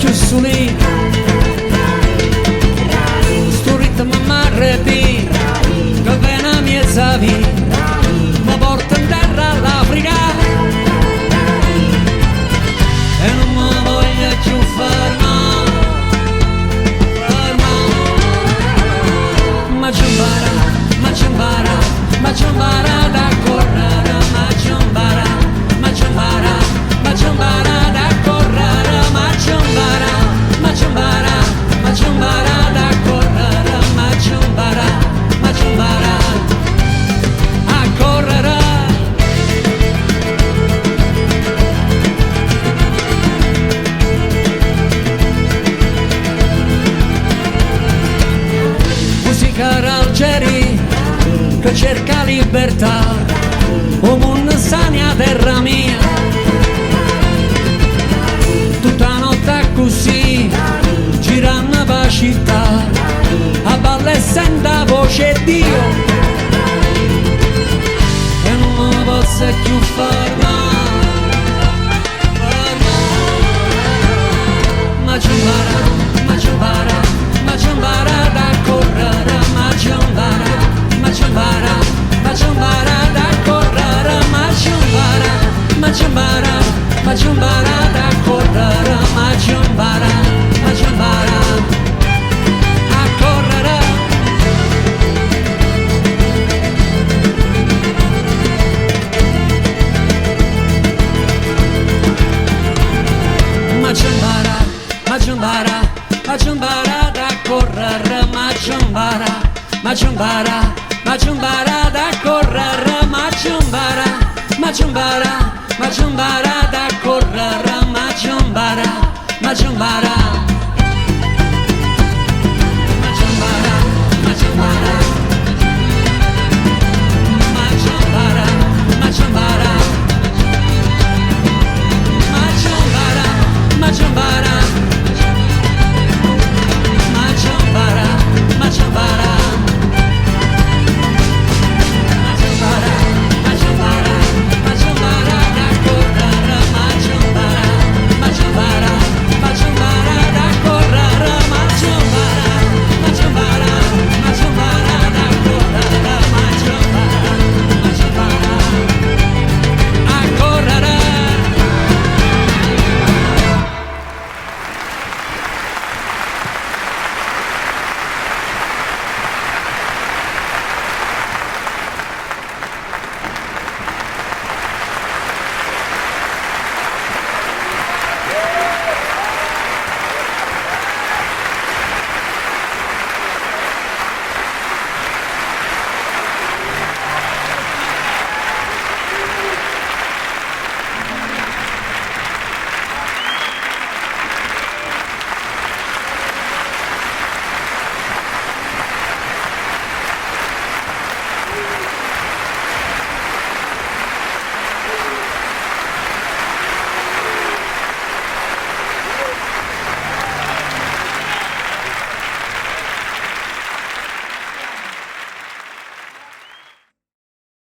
giusto lì, sto ritmo m'arrepi, che viene a miezza via, mi porta in terra all'Africa e non mi voglio più fermare, ma ci impara da correre, ma ci impara da correre, ma ci impara da correre, ma ci impara a correre. Musica Algeri che cerca libertà, o mondo sania terra mia, tutta notte così girando per città, a balle senta voce Dio e non mi posso più fermare, ma ci impara da correre, ma ci impara da correre, ma ci impara da correre, ma ci impara a correre. Ma ci impara da correre, ma ci impara da correre, ma ci impara da correre, ma ci impara